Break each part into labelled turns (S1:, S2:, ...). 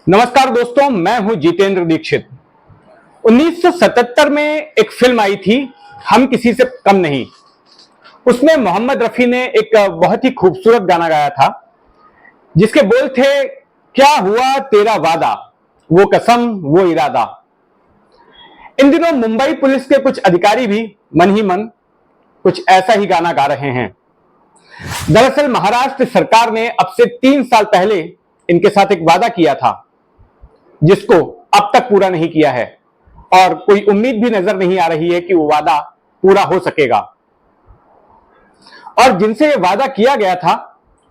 S1: नमस्कार दोस्तों, मैं हूं जितेंद्र दीक्षित। 1977 में एक फिल्म आई थी, हम किसी से कम नहीं। उसमें मोहम्मद रफी ने एक बहुत ही खूबसूरत गाना गाया था, जिसके बोल थे, क्या हुआ तेरा वादा, वो कसम वो इरादा। इन दिनों मुंबई पुलिस के कुछ अधिकारी भी मन ही मन कुछ ऐसा ही गाना गा रहे हैं। दरअसल महाराष्ट्र सरकार ने अब से 3 साल पहले इनके साथ एक वादा किया था, जिसको अब तक पूरा नहीं किया है और कोई उम्मीद भी नजर नहीं आ रही है कि वो वादा पूरा हो सकेगा। और जिनसे ये वादा किया गया था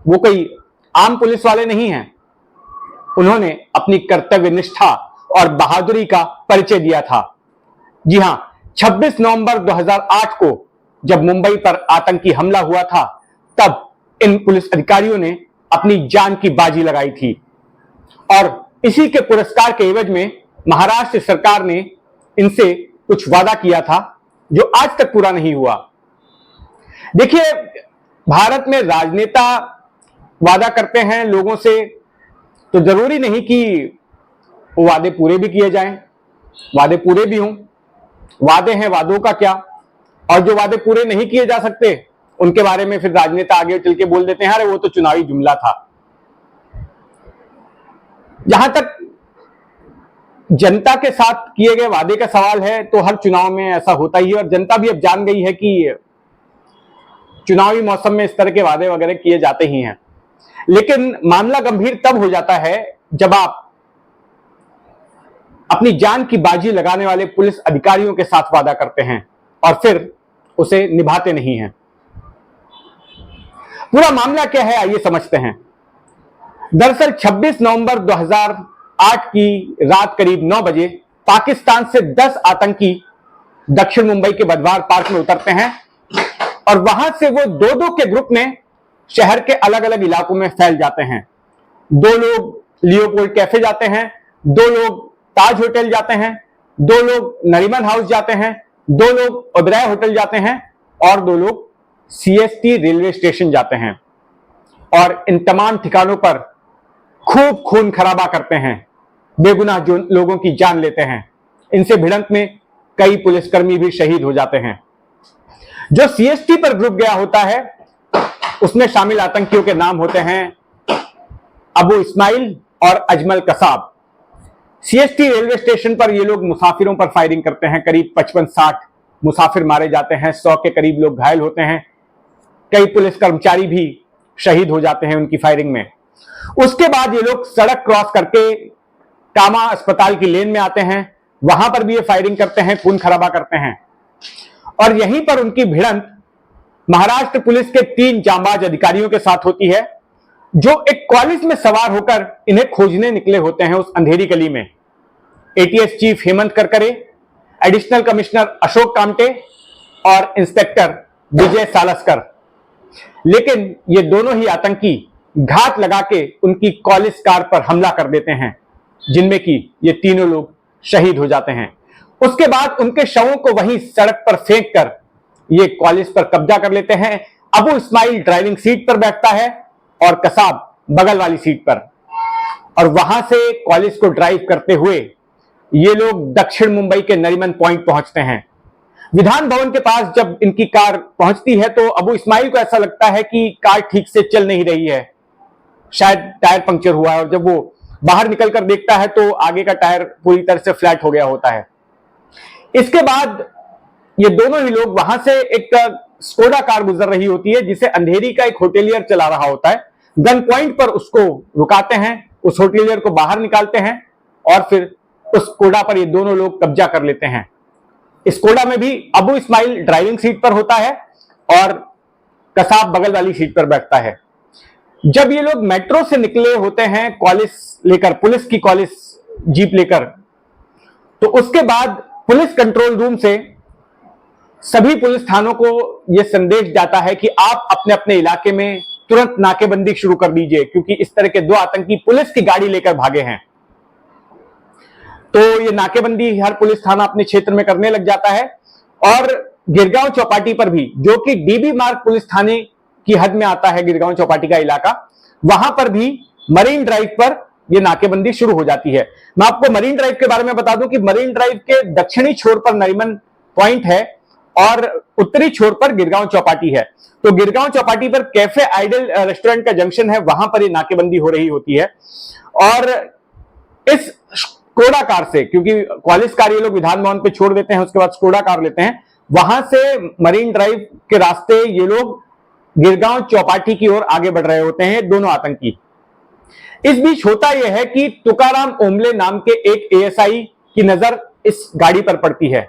S1: वो कोई आम पुलिस वाले नहीं हैं। उन्होंने अपनी कर्तव्य निष्ठा और बहादुरी का परिचय दिया था। जी हां, 26 नवंबर 2008 को जब मुंबई पर आतंकी हमला हुआ था, तब इन पुलिस अधिकारियों ने अपनी जान की बाजी लगाई थी और इसी के पुरस्कार के एवज में महाराष्ट्र सरकार ने इनसे कुछ वादा किया था, जो आज तक पूरा नहीं हुआ। देखिए, भारत में राजनेता वादा करते हैं लोगों से, तो जरूरी नहीं कि वो वादे पूरे भी किए जाएं, वादे पूरे भी हों। वादे हैं, वादों का क्या। और जो वादे पूरे नहीं किए जा सकते, उनके बारे में फिर राजनेता आगे चल के बोल देते हैं, अरे वो तो चुनावी जुमला था। जहां तक जनता के साथ किए गए वादे का सवाल है, तो हर चुनाव में ऐसा होता ही है और जनता भी अब जान गई है कि चुनावी मौसम में इस तरह के वादे वगैरह किए जाते ही हैं। लेकिन मामला गंभीर तब हो जाता है जब आप अपनी जान की बाजी लगाने वाले पुलिस अधिकारियों के साथ वादा करते हैं और फिर उसे निभाते नहीं हैं। पूरा मामला क्या है, आइए समझते हैं। दरअसल 26 नवंबर 2008 की रात करीब 9 बजे पाकिस्तान से 10 आतंकी दक्षिण मुंबई के बदवार पार्क में उतरते हैं और वहां से वो दो के ग्रुप में शहर के अलग अलग इलाकों में फैल जाते हैं। 2 लोग लियोपोल्ड कैफे जाते हैं, 2 लोग ताज होटल जाते हैं, 2 लोग नरीमन हाउस जाते हैं, 2 लोग ओबराय होटल जाते हैं और 2 लोग सीएसटी रेलवे स्टेशन जाते हैं। और इन तमाम ठिकानों पर खूब खून खराबा करते हैं, बेगुनाह जो लोगों की जान लेते हैं। इनसे भिड़ंत में कई पुलिसकर्मी भी शहीद हो जाते हैं। जो सीएसटी पर ग्रुप गया होता है, उसमें शामिल आतंकियों के नाम होते हैं अबू इस्माइल और Ajmal Kasab. CST railway station पर ये लोग मुसाफिरों पर फायरिंग करते हैं। करीब 55-60 मुसाफिर मारे जाते हैं, 100 के करीब लोग घायल होते हैं, कई पुलिस कर्मचारी भी शहीद हो जाते हैं उनकी फायरिंग में। उसके बाद ये लोग सड़क क्रॉस करके कामा अस्पताल की लेन में आते हैं, वहां पर भी ये फायरिंग करते हैं, खून खराबा करते हैं। और यहीं पर उनकी भिड़ंत महाराष्ट्र पुलिस के 3 जांबाज अधिकारियों के साथ होती है, जो एक कॉलेज में सवार होकर इन्हें खोजने निकले होते हैं उस अंधेरी गली में। ATS chief Hemant Karkare, additional commissioner Ashok Kamte और इंस्पेक्टर विजय सालस्कर। लेकिन ये दोनों ही आतंकी घात लगा के उनकी कॉलेज कार पर हमला कर देते हैं, जिनमें कि ये तीनों लोग शहीद हो जाते हैं। उसके बाद उनके शवों को वहीं सड़क पर फेंक कर ये कॉलेज पर कब्जा कर लेते हैं। अबू इस्माइल ड्राइविंग सीट पर बैठता है और कसाब बगल वाली सीट पर, और वहां से कॉलेज को ड्राइव करते हुए ये लोग दक्षिण मुंबई के नरीमन पॉइंट पहुंचते हैं। विधान भवन के पास जब इनकी कार पहुंचती है, तो अबू इस्माइल को ऐसा लगता है कि कार ठीक से चल नहीं रही है, शायद टायर पंक्चर हुआ है। और जब वो बाहर निकलकर देखता है तो आगे का टायर पूरी तरह से फ्लैट हो गया होता है। इसके बाद ये दोनों ही लोग वहां से एक स्कोडा कार गुजर रही होती है, जिसे अंधेरी का एक होटेलियर चला रहा होता है। गन पॉइंट पर उसको रुकाते हैं, उस होटेलियर को बाहर निकालते हैं और फिर उस स्कोडा पर ये दोनों लोग कब्जा कर लेते हैं। स्कोडा में भी अबू इस्माइल ड्राइविंग सीट पर होता है और कसाब बगल वाली सीट पर बैठता है। जब ये लोग मेट्रो से निकले होते हैं कॉलेज लेकर, पुलिस की कॉलेज जीप लेकर, तो उसके बाद पुलिस कंट्रोल रूम से सभी पुलिस थानों को यह संदेश जाता है कि आप अपने अपने इलाके में तुरंत नाकेबंदी शुरू कर दीजिए, क्योंकि इस तरह के 2 आतंकी पुलिस की गाड़ी लेकर भागे हैं। तो ये नाकेबंदी हर पुलिस थाना अपने क्षेत्र में करने लग जाता है। और गिरगांव चौपाटी पर भी, जो कि डीबी मार्ग पुलिस थाने की हद में आता है, गिरगांव चौपाटी का इलाका, वहां पर भी मरीन ड्राइव पर ये नाकेबंदी शुरू हो जाती है। मैं आपको मरीन ड्राइव के बारे में बता दूं कि मरीन ड्राइव के दक्षिणी छोर पर नरीमन पॉइंट है और उत्तरी छोर पर गिरगांव चौपाटी है। तो गिरगांव चौपाटी पर कैफे आइडल रेस्टोरेंट का जंक्शन है, वहां पर ये नाकेबंदी हो रही होती है। और इस स्कोडा कार से, क्योंकि कॉलेज कार ये लोग विधान भवन पे छोड़ देते हैं, उसके बाद स्कोडा कार लेते हैं, वहां से मरीन ड्राइव के रास्ते ये लोग गिरगांव चौपाटी की ओर आगे बढ़ रहे होते हैं, दोनों आतंकी। इस बीच होता यह है कि तुकाराम ओमले नाम के एक एएसआई की नजर इस गाड़ी पर पड़ती है,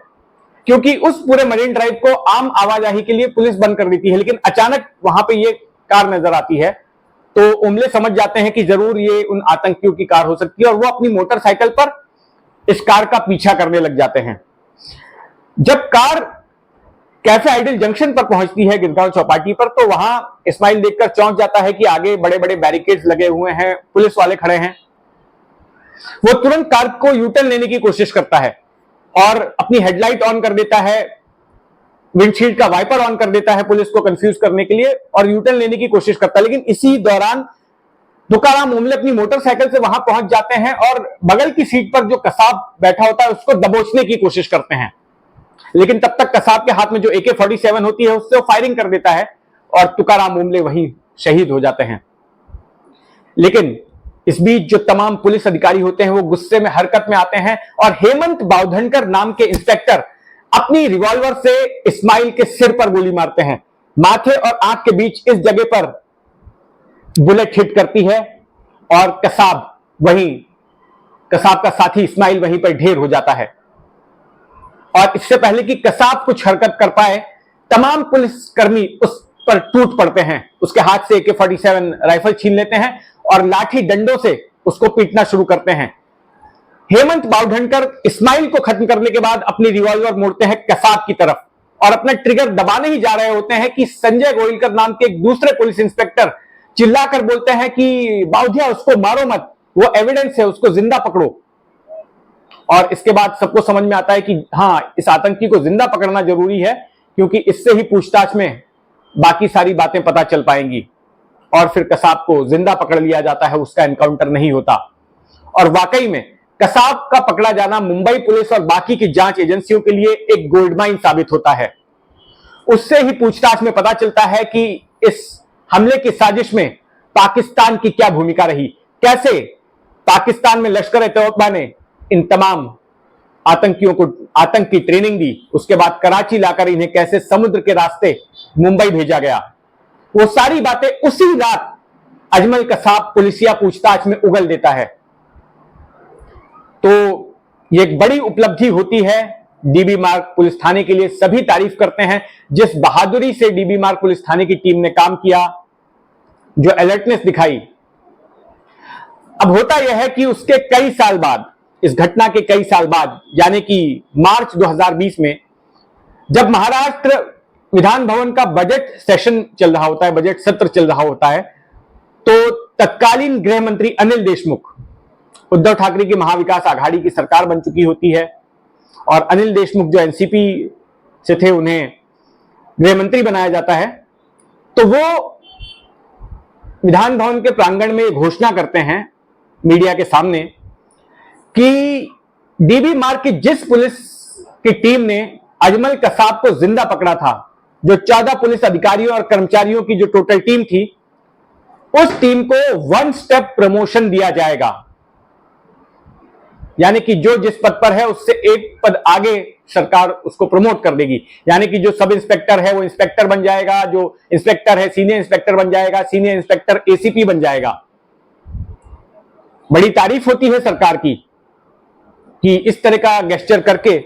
S1: क्योंकि उस पूरे मरीन ड्राइव को आम आवाजाही के लिए पुलिस बंद कर देती है, लेकिन अचानक वहां पे ये कार नजर आती है। तो ओमले समझ जाते हैं कि जरूर ये उन आतंकियों की कार हो सकती है और वो अपनी मोटरसाइकिल पर इस कार का पीछा करने लग जाते हैं। जब कार कैफे आइडल जंक्शन पर पहुंचती है गिरगांव चौपाटी पर, तो वहां इस्माइल देखकर चौंक जाता है कि आगे बड़े बड़े बैरिकेड्स लगे हुए हैं, पुलिस वाले खड़े हैं। वो तुरंत कार को यूटर्न लेने की कोशिश करता है और अपनी हेडलाइट ऑन कर देता है, विंडशील्ड का वाइपर ऑन कर देता है पुलिस को कंफ्यूज करने के लिए, और यूटर्न लेने की कोशिश करता है। लेकिन इसी दौरान तुकाराम ओमले अपनी मोटरसाइकिल से वहां पहुंच जाते हैं और बगल की सीट पर जो कसाब बैठा होता है उसको दबोचने की कोशिश करते हैं। लेकिन तब तक कसाब के हाथ में जो AK-47 होती है उससे वो फायरिंग कर देता है और तुकाराम ओमले वहीं शहीद हो जाते हैं। लेकिन इस बीच जो तमाम पुलिस अधिकारी होते हैं वो गुस्से में हरकत में आते हैं और हेमंत बावधनकर नाम के इंस्पेक्टर अपनी रिवॉल्वर से इस्माइल के सिर पर गोली मारते हैं। माथे और आंख के बीच इस जगह पर बुलेट हिट करती है और कसाब का साथी इस्माइल वहीं पर ढेर हो जाता है। और इससे पहले कि कसाब कुछ हरकत कर पाए, तमाम पुलिसकर्मी उस पर टूट पड़ते हैं, उसके हाथ से AK-47 राइफल छीन लेते हैं और लाठी डंडों से उसको पीटना शुरू करते हैं। हेमंत बावधनकर इस्माइल को खत्म करने के बाद अपनी रिवॉल्वर मोड़ते हैं कसाब की तरफ और अपना ट्रिगर दबाने ही जा रहे होते हैं कि संजय गोयलकर नाम के एक दूसरे पुलिस इंस्पेक्टर चिल्लाकर बोलते हैं कि बावधिया उसको मारो मत, वो एविडेंस है, उसको जिंदा पकड़ो। और इसके बाद सबको समझ में आता है कि हाँ, इस आतंकी को जिंदा पकड़ना जरूरी है, क्योंकि इससे ही पूछताछ में बाकी सारी बातें पता चल पाएंगी। और फिर कसाब को जिंदा पकड़ लिया जाता है, उसका एनकाउंटर नहीं होता। और वाकई में कसाब का पकड़ा जाना मुंबई पुलिस और बाकी की जांच एजेंसियों के लिए एक गोल्ड माइन साबित होता है। उससे ही पूछताछ में पता चलता है कि इस हमले की साजिश में पाकिस्तान की क्या भूमिका रही, कैसे पाकिस्तान में लश्कर-ए-तौबा ने इन तमाम आतंकियों को आतंक की ट्रेनिंग दी, उसके बाद कराची लाकर इन्हें कैसे समुद्र के रास्ते मुंबई भेजा गया। वो सारी बातें उसी रात अजमल कसाब पुलिसिया पूछताछ में उगल देता है। तो ये एक बड़ी उपलब्धि होती है डीबी मार्ग पुलिस थाने के लिए। सभी तारीफ करते हैं जिस बहादुरी से डीबी मार्ग पुलिस थाने की टीम ने काम किया, जो अलर्टनेस दिखाई। अब होता यह है कि उसके कई साल बाद, इस घटना के कई साल बाद, यानी कि मार्च 2020 में, जब महाराष्ट्र विधान भवन का बजट सेशन चल रहा होता है, बजट सत्र चल रहा होता है, तो तत्कालीन गृह मंत्री अनिल देशमुख, उद्धव ठाकरे की महाविकास आघाड़ी की सरकार बन चुकी होती है और अनिल देशमुख जो एनसीपी से थे उन्हें गृह मंत्री बनाया जाता है। तो वो विधान भवन के प्रांगण में घोषणा करते हैं मीडिया के सामने कि डीबी मार्ग की जिस पुलिस की टीम ने अजमल कसाब को जिंदा पकड़ा था, जो 14 पुलिस अधिकारियों और कर्मचारियों की जो टोटल टीम थी, उस टीम को 1 स्टेप प्रमोशन दिया जाएगा। यानी कि जो जिस पद पर है उससे एक पद आगे सरकार उसको प्रमोट कर देगी। यानी कि जो सब इंस्पेक्टर है वो इंस्पेक्टर बन जाएगा, जो इंस्पेक्टर है सीनियर इंस्पेक्टर बन जाएगा, सीनियर इंस्पेक्टर एसीपी बन जाएगा। बड़ी तारीफ होती है सरकार की कि इस तरह का गेस्चर करके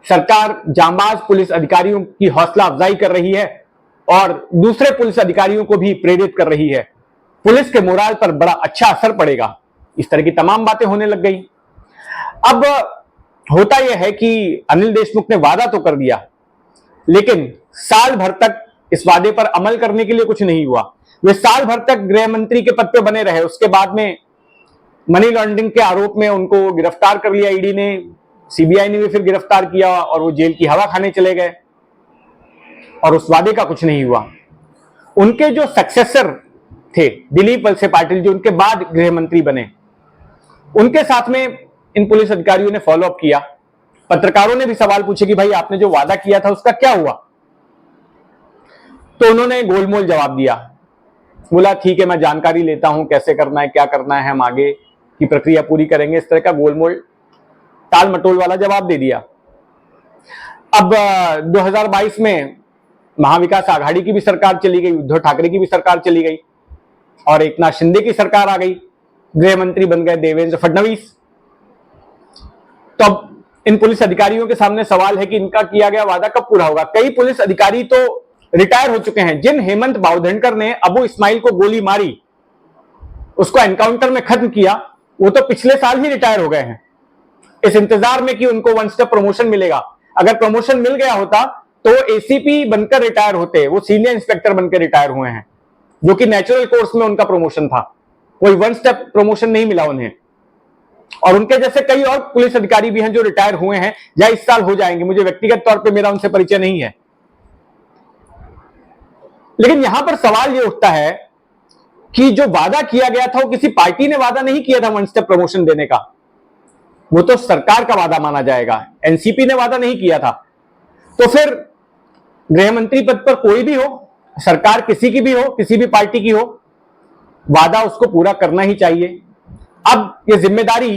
S1: सरकार जांबाज पुलिस अधिकारियों की हौसला अफजाई कर रही है और दूसरे पुलिस अधिकारियों को भी प्रेरित कर रही है। पुलिस के मोराल पर बड़ा अच्छा असर पड़ेगा। इस तरह की तमाम बातें होने लग गई। अब होता यह है कि अनिल देशमुख ने वादा तो कर दिया, लेकिन साल भर तक इस वादे पर अमल करने के लिए कुछ नहीं हुआ। वे साल भर तक गृह मंत्री के पद पर बने रहे। उसके बाद में मनी लॉन्ड्रिंग के आरोप में उनको गिरफ्तार कर लिया ईडी ने, सीबीआई ने भी फिर गिरफ्तार किया और वो जेल की हवा खाने चले गए और उस वादे का कुछ नहीं हुआ। उनके जो सक्सेसर थे दिलीप वलसे पाटिल, जो उनके बाद गृह मंत्री बने, उनके साथ में इन पुलिस अधिकारियों ने फॉलो अप किया। पत्रकारों ने भी सवाल पूछे कि भाई आपने जो वादा किया था उसका क्या हुआ? तो उन्होंने गोलमोल जवाब दिया। बोला ठीक है, मैं जानकारी लेता हूं कैसे करना है, क्या करना है, हम आगे की प्रक्रिया पूरी करेंगे। इस तरह का गोलमोल टाल मटोल वाला जवाब दे दिया। अब 2022 में महाविकास आघाड़ी की भी सरकार चली गई, उद्धव ठाकरे की भी सरकार चली गई और एकनाथ शिंदे की सरकार आ गई। गृह मंत्री बन गए देवेंद्र फडणवीस। तो अब इन पुलिस अधिकारियों के सामने सवाल है कि इनका किया गया वादा कब पूरा होगा? कई पुलिस अधिकारी तो रिटायर हो चुके हैं। जिन हेमंत बावधनकर ने अबू इस्माइल को गोली मारी, उसको एनकाउंटर में खत्म किया, वो तो पिछले साल ही रिटायर हो गए हैं। इस इंतजार में कि उनको वन स्टेप प्रमोशन मिलेगा। अगर प्रमोशन मिल गया होता तो एसीपी बनकर रिटायर होते। वो सीनियर इंस्पेक्टर बनकर रिटायर हुए हैं, जो कि नेचुरल कोर्स में उनका प्रमोशन था। कोई वन स्टेप प्रमोशन नहीं मिला उन्हें। और उनके जैसे कई और पुलिस अधिकारी भी हैं जो रिटायर हुए हैं या इस साल हो जाएंगे। मुझे व्यक्तिगत तौर पे मेरा उनसे परिचय नहीं है। लेकिन यहां पर सवाल यह उठता है कि जो वादा किया गया था वो किसी पार्टी ने वादा नहीं किया था वन स्टेप प्रमोशन देने का, वो तो सरकार का वादा माना जाएगा। एनसीपी ने वादा नहीं किया था। तो फिर गृह मंत्री पद पर कोई भी हो, सरकार किसी की भी हो, किसी भी पार्टी की हो, वादा उसको पूरा करना ही चाहिए। अब यह जिम्मेदारी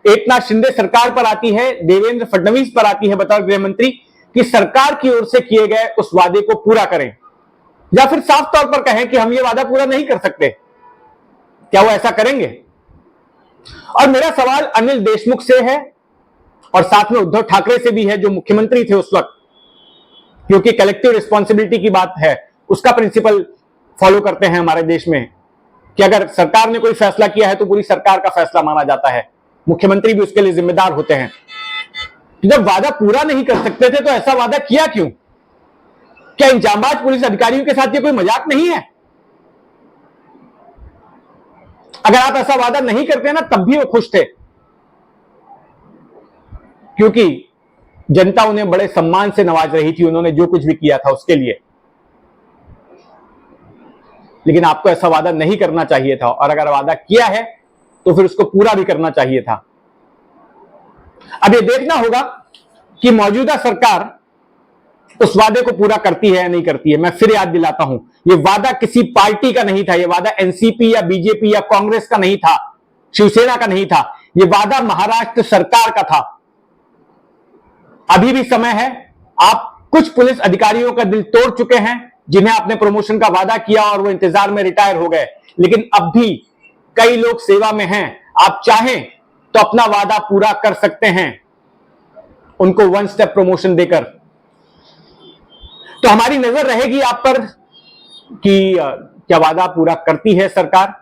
S1: एकनाथ शिंदे सरकार पर आती है, देवेंद्र फडणवीस पर आती है बतौर गृह मंत्री, कि सरकार की ओर से किए गए उस वादे को पूरा करें, या फिर साफ तौर पर कहें कि हम ये वादा पूरा नहीं कर सकते। क्या वो ऐसा करेंगे? और मेरा सवाल अनिल देशमुख से है और साथ में उद्धव ठाकरे से भी है, जो मुख्यमंत्री थे उस वक्त, क्योंकि कलेक्टिव रिस्पॉन्सिबिलिटी की बात है, उसका प्रिंसिपल फॉलो करते हैं हमारे देश में कि अगर सरकार ने कोई फैसला किया है तो पूरी सरकार का फैसला माना जाता है। मुख्यमंत्री भी उसके लिए जिम्मेदार होते हैं। जब वादा पूरा नहीं कर सकते थे तो ऐसा वादा किया क्यों? क्या इन जांबाज पुलिस अधिकारियों के साथ ये कोई मजाक नहीं है? अगर आप ऐसा वादा नहीं करते ना तब भी वो खुश थे, क्योंकि जनता उन्हें बड़े सम्मान से नवाज रही थी, उन्होंने जो कुछ भी किया था उसके लिए। लेकिन आपको ऐसा वादा नहीं करना चाहिए था, और अगर वादा किया है तो फिर उसको पूरा भी करना चाहिए था। अब ये देखना होगा कि मौजूदा सरकार उस वादे को पूरा करती है या नहीं करती है। मैं फिर याद दिलाता हूं, यह वादा किसी पार्टी का नहीं था, यह वादा एनसीपी या बीजेपी या कांग्रेस का नहीं था, शिवसेना का नहीं था, यह वादा महाराष्ट्र सरकार का था। अभी भी समय है। आप कुछ पुलिस अधिकारियों का दिल तोड़ चुके हैं जिन्हें आपने प्रमोशन का वादा किया और वो इंतजार में रिटायर हो गए, लेकिन अब भी कई लोग सेवा में हैं। आप चाहें तो अपना वादा पूरा कर सकते हैं उनको वन स्टेप प्रमोशन देकर। तो हमारी नजर रहेगी आप पर कि क्या वादा पूरा करती है सरकार।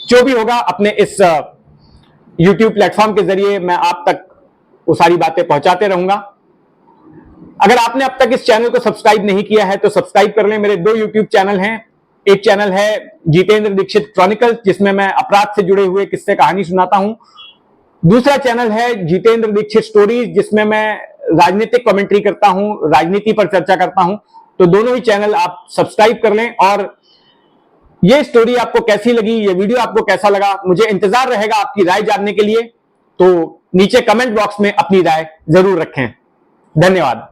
S1: जो भी होगा, अपने इस YouTube प्लेटफॉर्म के जरिए मैं आप तक वो सारी बातें पहुंचाते रहूंगा। अगर आपने अब तक इस चैनल को सब्सक्राइब नहीं किया है तो सब्सक्राइब कर लें। मेरे 2 YouTube चैनल हैं। एक चैनल है जितेंद्र दीक्षित क्रॉनिकल्स, जिसमें मैं अपराध से जुड़े हुए किस्से कहानी सुनाता हूं। दूसरा चैनल है जितेंद्र दीक्षित स्टोरीज, जिसमें मैं राजनीतिक कमेंट्री करता हूं, राजनीति पर चर्चा करता हूं। तो दोनों ही चैनल आप सब्सक्राइब कर लें। और ये स्टोरी आपको कैसी लगी, ये वीडियो आपको कैसा लगा, मुझे इंतजार रहेगा आपकी राय जानने के लिए। तो नीचे कमेंट बॉक्स में अपनी राय जरूर रखें। धन्यवाद।